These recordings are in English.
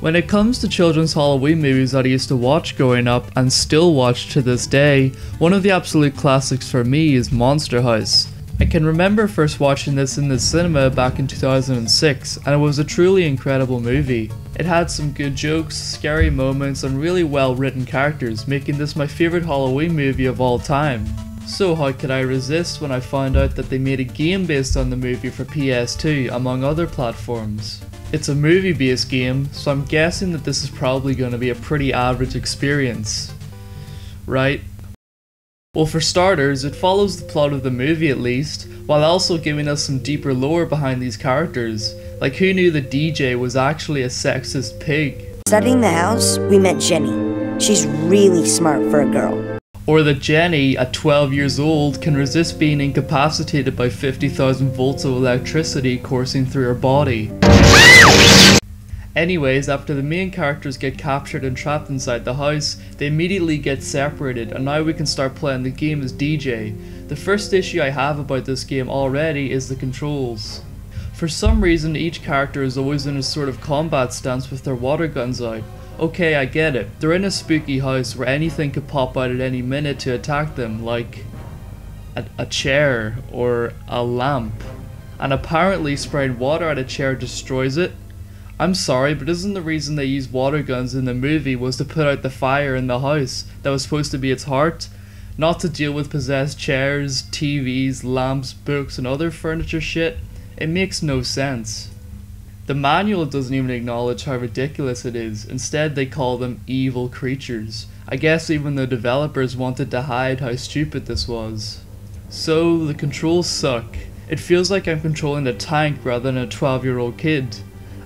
When it comes to children's Halloween movies that I used to watch growing up and still watch to this day, one of the absolute classics for me is Monster House. I can remember first watching this in the cinema back in 2006, and it was a truly incredible movie. It had some good jokes, scary moments, and really well written characters, making this my favourite Halloween movie of all time. So how could I resist when I found out that they made a game based on the movie for PS2, among other platforms? It's a movie based game, so I'm guessing that this is probably going to be a pretty average experience. Right? Well, for starters, it follows the plot of the movie at least, while also giving us some deeper lore behind these characters. Like, who knew the DJ was actually a sexist pig? Studying the house, we met Jenny. She's really smart for a girl. Or that Jenny, at 12 years old, can resist being incapacitated by 50,000 volts of electricity coursing through her body. Anyways, after the main characters get captured and trapped inside the house, they immediately get separated, and now we can start playing the game as DJ. The first issue I have about this game already is the controls. For some reason, each character is always in a sort of combat stance with their water guns out. Okay, I get it. They're in a spooky house where anything could pop out at any minute to attack them, like a chair or a lamp. And apparently spraying water at a chair destroys it. I'm sorry, but isn't the reason they used water guns in the movie was to put out the fire in the house that was supposed to be its heart? Not to deal with possessed chairs, TVs, lamps, books, and other furniture shit? It makes no sense. The manual doesn't even acknowledge how ridiculous it is. Instead, they call them evil creatures. I guess even the developers wanted to hide how stupid this was. So, the controls suck. It feels like I'm controlling a tank rather than a 12-year-old kid.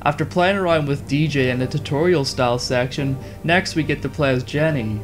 After playing around with DJ in the tutorial style section, next we get to play as Jenny.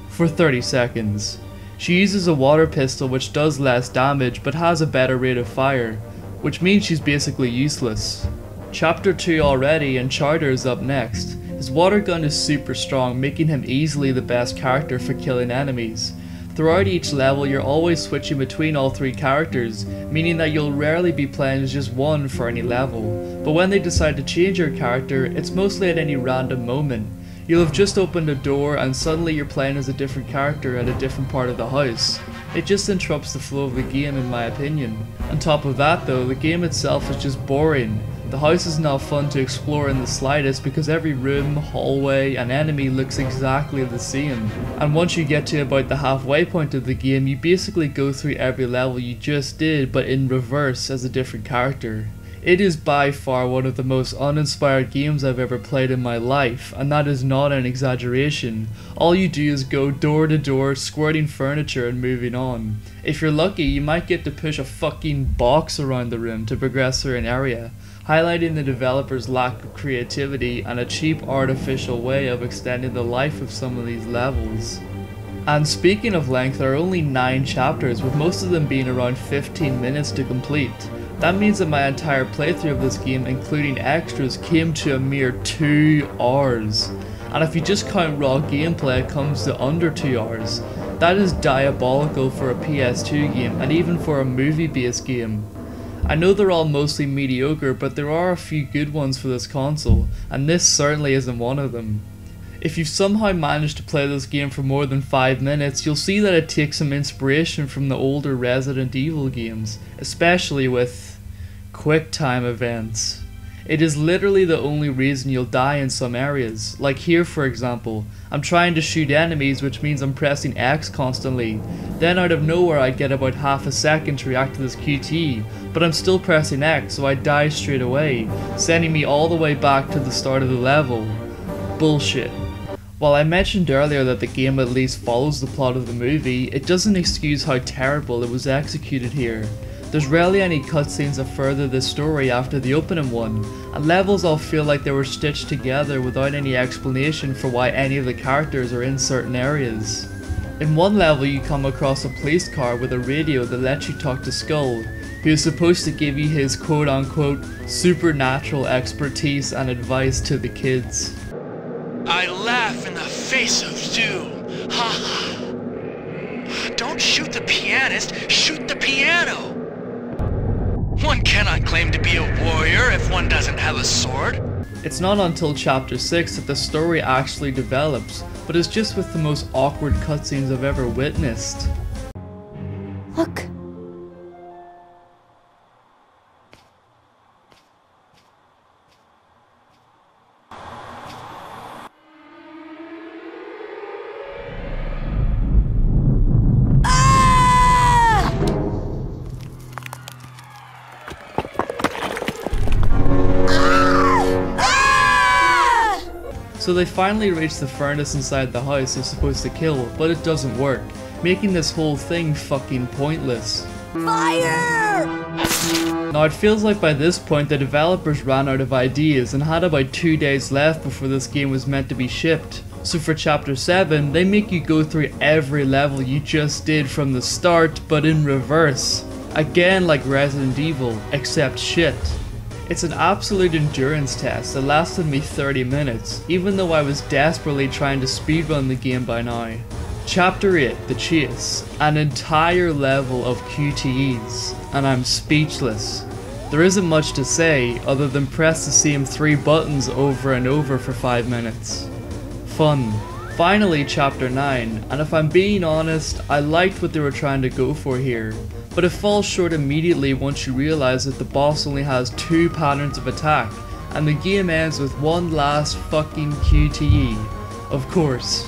For 30 seconds. She uses a water pistol which does less damage but has a better rate of fire, which means she's basically useless. Chapter 2 already, and Chowder is up next. His water gun is super strong, making him easily the best character for killing enemies. Throughout each level, you're always switching between all three characters, meaning that you'll rarely be playing as just one for any level. But when they decide to change your character, it's mostly at any random moment. You'll have just opened a door and suddenly you're playing as a different character at a different part of the house. It just interrupts the flow of the game in my opinion. On top of that though, the game itself is just boring. The house is not fun to explore in the slightest because every room, hallway, and enemy looks exactly the same. And once you get to about the halfway point of the game, you basically go through every level you just did but in reverse as a different character. It is by far one of the most uninspired games I've ever played in my life, and that is not an exaggeration. All you do is go door to door, squirting furniture and moving on. If you're lucky, you might get to push a fucking box around the room to progress through an area, highlighting the developer's lack of creativity and a cheap artificial way of extending the life of some of these levels. And speaking of length, there are only 9 chapters, with most of them being around 15 minutes to complete. That means that my entire playthrough of this game, including extras, came to a mere 2 hours. And if you just count raw gameplay, it comes to under 2 hours. That is diabolical for a PS2 game, and even for a movie-based game. I know they're all mostly mediocre, but there are a few good ones for this console, and this certainly isn't one of them. If you've somehow managed to play this game for more than 5 minutes, you'll see that it takes some inspiration from the older Resident Evil games, especially with quick time events. It is literally the only reason you'll die in some areas. Like here for example, I'm trying to shoot enemies, which means I'm pressing X constantly. Then out of nowhere I get about half a second to react to this QT, but I'm still pressing X, so I die straight away, sending me all the way back to the start of the level. Bullshit. While I mentioned earlier that the game at least follows the plot of the movie, it doesn't excuse how terrible it was executed here. There's rarely any cutscenes that further this story after the opening one, and levels all feel like they were stitched together without any explanation for why any of the characters are in certain areas. In one level you come across a police car with a radio that lets you talk to Skull, who is supposed to give you his quote-unquote supernatural expertise and advice to the kids. I laugh in the face of doom. Ha ha. Don't shoot the pianist, shoot the piano. One cannot claim to be a warrior if one doesn't have a sword. It's not until chapter 6 that the story actually develops, but it's just with the most awkward cutscenes I've ever witnessed. Look. So they finally reach the furnace inside the house they're supposed to kill, but it doesn't work, making this whole thing fucking pointless. Fire! Now it feels like by this point the developers ran out of ideas and had about 2 days left before this game was meant to be shipped. So for chapter 7, they make you go through every level you just did from the start, but in reverse. Again like Resident Evil, except shit. It's an absolute endurance test that lasted me 30 minutes, even though I was desperately trying to speedrun the game by now. Chapter 8, The Chase, an entire level of QTEs, and I'm speechless. There isn't much to say other than press the same 3 buttons over and over for 5 minutes. Fun. Finally chapter 9, and if I'm being honest, I liked what they were trying to go for here. But it falls short immediately once you realise that the boss only has 2 patterns of attack, and the game ends with one last fucking QTE. Of course.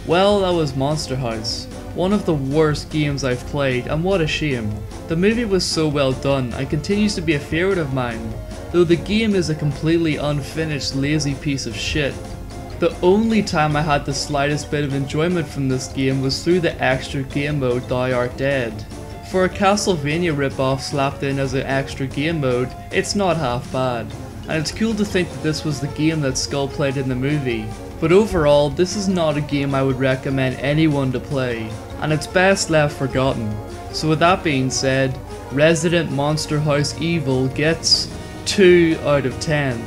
Well, that was Monster House. One of the worst games I've played, and what a shame. The movie was so well done and continues to be a favourite of mine, though the game is a completely unfinished lazy piece of shit. The only time I had the slightest bit of enjoyment from this game was through the extra game mode Thou Art Dead. For a Castlevania ripoff slapped in as an extra game mode, it's not half bad, and it's cool to think that this was the game that Skull played in the movie. But overall, this is not a game I would recommend anyone to play, and it's best left forgotten. So with that being said, Resident Monster House Evil gets 2 out of 10.